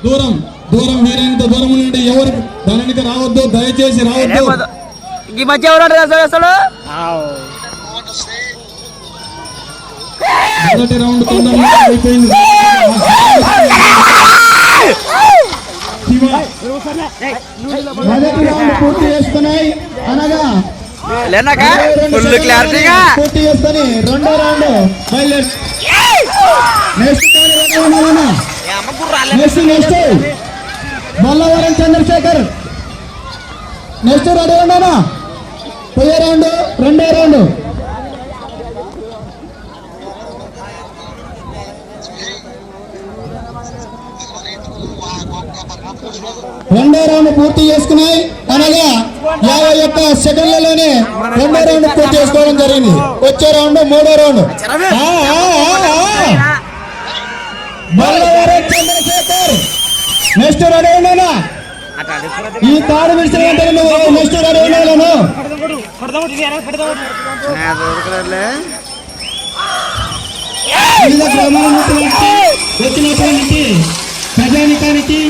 దూరం దూరం వీరైనంత దూరం నుండి ఎవరు దానికి రావద్దు, దయచేసి రావద్దు. ఈ మధ్య ఎవరు అసలు మొదటి రౌండ్ తొందరగా అయిపోయింది. మొదటి రౌండ్ పూర్తి చేసుకున్నాయి అనగా పూర్తి చేసుకొని రెండో రౌండ్ బయలుదేరి next Bollavaram Chandrasekhar next ready ఉండనా? పోయే రౌండ్ రెండో రౌండ్. రెండో రౌండ్ పూర్తి చేసుకున్నాయి అనగా 51 సెకండ్లలోనే రెండో రౌండ్ పూర్తి చేసుకోవడం జరిగింది. వచ్చే రౌండ్ మూడో రౌండ్. చంద్రశేఖర్ నెక్స్ట్ రెడీ ఉండేనా? ఈ తాడు విడిచిన వెంటనే నువ్వు నెక్స్ట్ రెడీ ఉండేలను. వివిధ గ్రామాల నుంచి వచ్చినటువంటి ప్రజానికానికి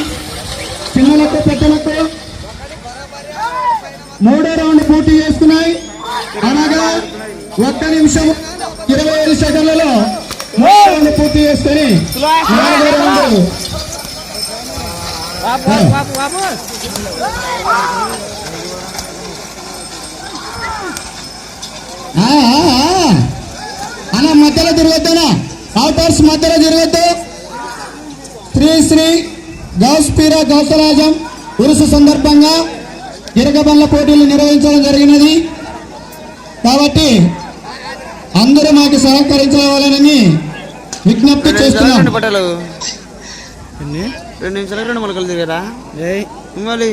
పిల్లలకు పెద్దలకు మూడో రౌండ్ పూర్తి చేసుకున్నాయి అనగా 1 నిమిషం 25 సెకండ్లలో మూడో రౌండ్ పూర్తి చేసుకుని నాలుగో రౌండ్. అలా మధ్యలో తిరగొద్దనా? అవుటర్స్ మధ్యలో తిరగొద్దు. శ్రీ గౌస్పీరా గౌసరాజం ఉరుసు సందర్భంగా గిరగబండ్ల పోటీలు నిర్వహించడం జరిగినది. కాబట్టి అందరూ మాకు సహకరించవాలని విజ్ఞప్తి చేస్తున్నాం. 2 నిమిషాలు 2 మొలకలు దిగరా మళ్ళీ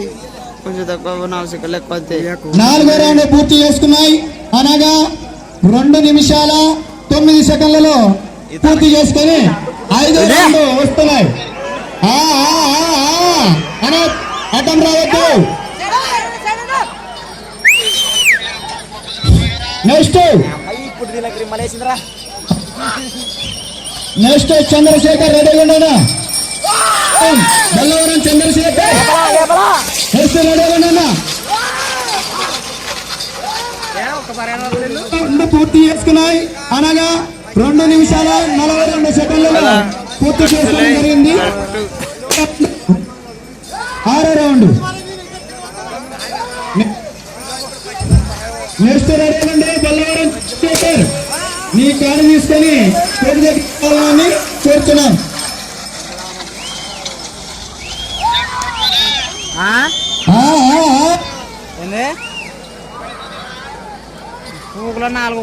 కొంచెం తక్కువ 4 సెకండ్లు ఎక్కువ. నాలుగో రౌండ్ పూర్తి చేసుకున్నాయి అనగా 2 నిమిషాల 9 సెకండ్లలో పూర్తి చేసుకొని 5వ రౌండ్ వస్తున్నాయి. అడ్డం రావద్దు. నెక్స్ట్ చంద్రశేఖర్ రెడీ ఉండనా? బల్లవరం చంద్రశేఖర్ నెక్స్ట్ రెడీ ఉండనా? పూర్తి చేసుకున్నాయి అనగా 2 నిమిషాల 42 సెకండ్లలో పూర్తి చేసుకోవడం జరిగింది. 6వ రౌండ్. నెక్స్ట్ రెడీ ఉండే బల్లవరం చంద్రశేఖర్ నీ కారు తీసుకొని కోటి దగ్గర చేర్చున్నాం.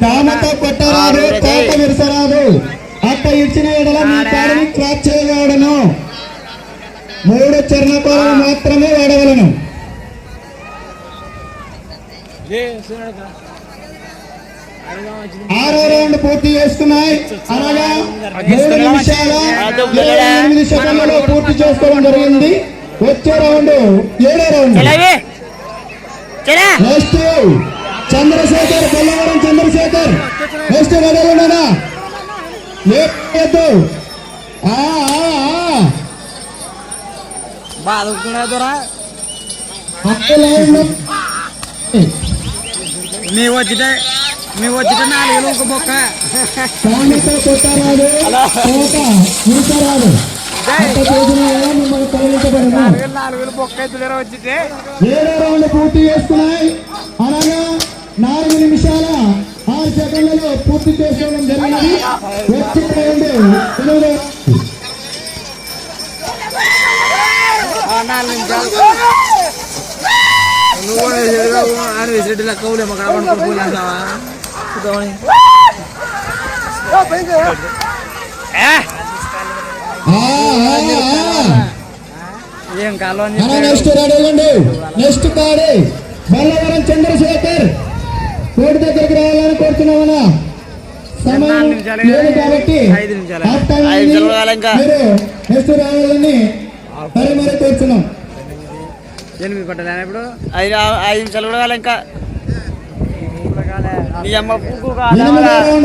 కామతో కొట్టరాదు, కోట విరసరాదు. అట్ట ఇచ్చిన ఎడల నీ కారుని క్రాప్ చేయగలను. 3 చర్ణకోలను మాత్రమే వాడగలను. 6వ రౌండ్ పూర్తి చేసుకున్నాయి అనగా 3 నిమిషాల 8 సెకండ్లలో పూర్తి చేసుకోవడం జరిగింది. వచ్చే రౌండ్ 7వ round. Next Chandrashekar Ballavaram Chandrashekar next ready ఉండనా? లేదు మీ వచ్చిట 4 ఒక బొక్క కొట్టరాదు, బొక్క వచ్చితే 7వ రౌండ్ పూర్తి చేసుకున్నాయి అనగా 4 నిమిషాల 6 సెకండ్లలో పూర్తి చేసుకోవడం జరిగినది. వచ్చే రౌండ్ 8వ. 4 నిమిషాలు నువ్వు కౌలే మాకు ఏం కాలం. నెక్స్ట్ రెడీ ఉండు. నెక్స్ట్ కాడే బల్లవరం చంద్రశేఖర్ కోటి దగ్గరికి రావాలని కోరుతున్నామన్నా. సమయం లేదు కాబట్టి మీరు నెక్స్ట్ రావాలని మరి కోరుతున్నాం. 8 పట్టదా ఇప్పుడు 5 నిమిషాలు కూడా కాలే. ఇంకా నీ అమ్మ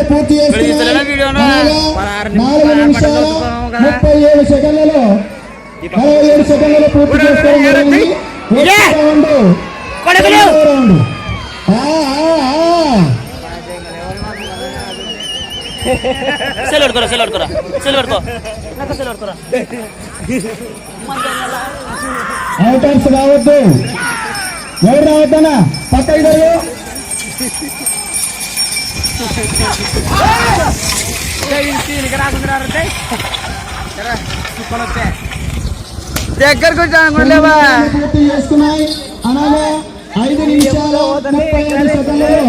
పూర్తి 4 నిమిషాలు 37 సెకండ్లలో 47 సెకండ్లలో పూర్తి చేసుకోవడం జరిగింది. వచ్చే రౌండ్ రెండవ రౌండ్. అవుటర్స్ రావద్దు, ఎవరు రావద్దనా పక్క ఇద్దరు. దగ్గరకు పూర్తి చేసుకున్నాయి. అలాగే 5 నిమిషాలు 35 సెకండ్లలో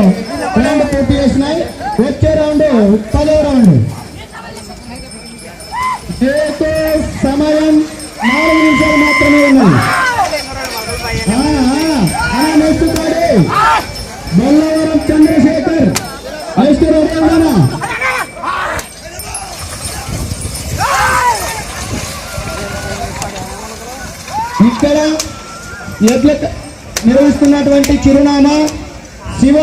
రౌండ్ పూర్తి చేస్తున్నాయి. వచ్చే రౌండ్ 10వ రౌండ్. సమయం 4 నిమిషాలు మాత్రమే ఉన్నది. నెక్స్ట్ కాడి బొల్లవరం చంద్రశేఖర్ నెక్స్ట్ రౌండ్. ఇక్కడ ఎడ్ల నిర్వహిస్తున్నటువంటి చిరునామా శివ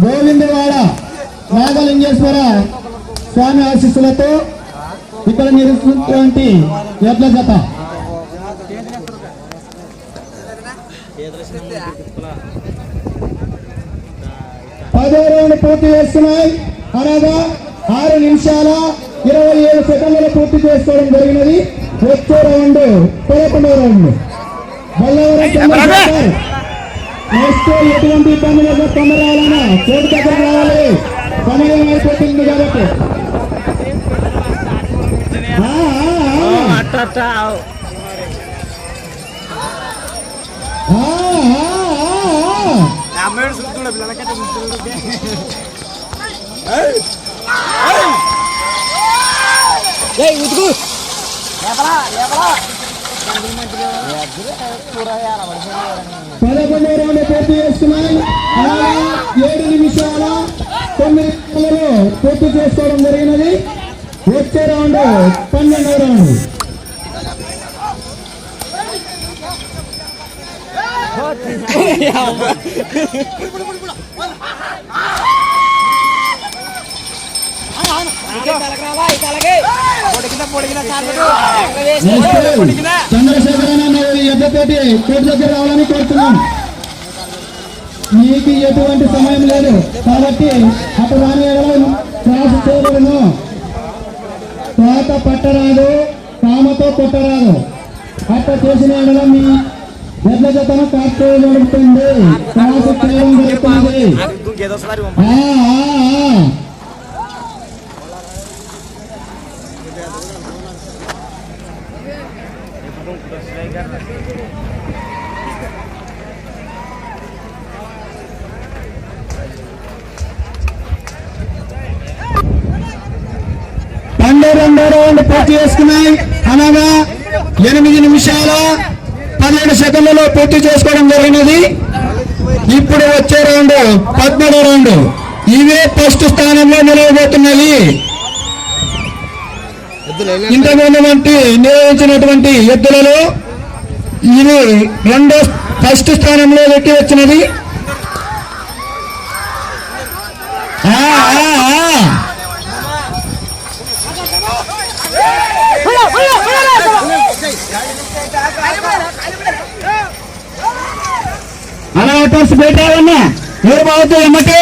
గోవిందవాడ నాగలింగేశ్వర స్వామి ఆశీస్సులతో ఇక్కడ నిర్వహిస్తున్నటువంటి ఎడ్ల జత. 10వ రౌండ్ పూర్తి చేస్తున్నాయి. అనగా 6 నిమిషాల 27 సెకండ్లలో పూర్తి చేసుకోవడం జరిగినది. వచ్చే రౌండ్ 11వ రౌండ్. బొల్లవరం చంద్రశేఖర్ నెక్స్ట్ ఎటువంటి ఇబ్బంది లేదు, తొందర రావాలన్నా కోర్టు దగ్గర రావాలి, సమయం అయిపోతుంది కాబట్టి. పదకొండవ రౌండ్ పూర్తి చేస్తున్నాయి. 7 నిమిషాల 9 సెకండ్లలో పూర్తి చేసుకోవడం జరిగినది. వచ్చే రౌండ్ 12వ రౌండ్. చంద్రశేఖర్ అన్న ఎద్దతోటి కోర్టు దగ్గర రావాలని కోరుతున్నాం. మీకు ఎటువంటి సమయం లేదు కాబట్టి అటు రాని క్లాస్ చేయబడును. తోట పట్టరాదు, కామతో కొట్టరాదు. అట్లా చేసిన ఎడల మీ ఎడ్ల జతను కాల్చేయబడుతుంది, క్లాసు చేయడం జరుగుతుంది. రెండో రౌండ్ పూర్తి చేసుకున్నాయి. అనగా 8 నిమిషాల 17 సెకండ్లలో పూర్తి చేసుకోవడం జరిగినది. ఇప్పుడు వచ్చే రౌండ్ 13వ రౌండ్. ఇవే ఫస్ట్ స్థానంలో నిలవబోతున్నది. ఇంతకుముందు నిర్వహించినటువంటి ఎద్దులలో ఇది ఫస్ట్ స్థానంలో పెట్టి వచ్చినది. అలా ఆటోస్ పెట్టాలన్నా ఎవరు బాగుతుంది అమ్మకి.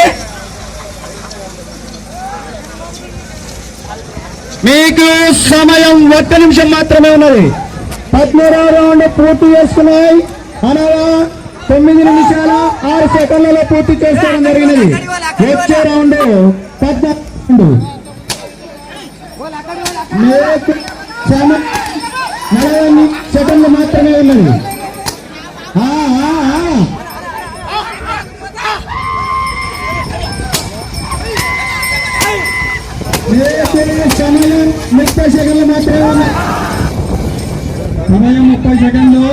మీకు సమయం 1 నిమిషం మాత్రమే ఉన్నది. 13వ రౌండ్ పూర్తి చేసుకున్నాయి. అనగా 9 నిమిషాల 6 సెకండ్లలో పూర్తి చేసుకోవడం జరిగినది. వచ్చే రౌండ్ 14 40 సెకండ్లు మాత్రమే ఉన్నది. సమయం 30 సెకండ్లు మాత్రమే ఉన్నాయి. సమయం 30 సెకండ్లు.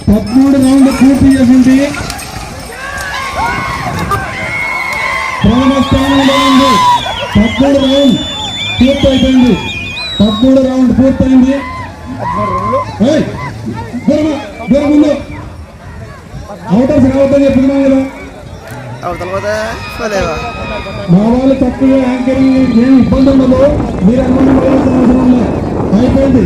13 రౌండ్ పూర్తి చేసింది. ప్రథమ స్థానంలో ఉంది. 13 రౌండ్ పూర్తి అయిపోయింది. 13 రౌండ్ పూర్తయింది. దూరం ముందు అవుటర్స్ రావద్దని చెప్తున్నాం కదా. అవతల పోతే పోలేవా మా వాళ్ళు చక్కగా యాంకరింగ్ ఏం ఇబ్బంది ఉండదు. మీరు అనుమానం పడాల్సిన అవసరం లేదు. అయిపోయింది.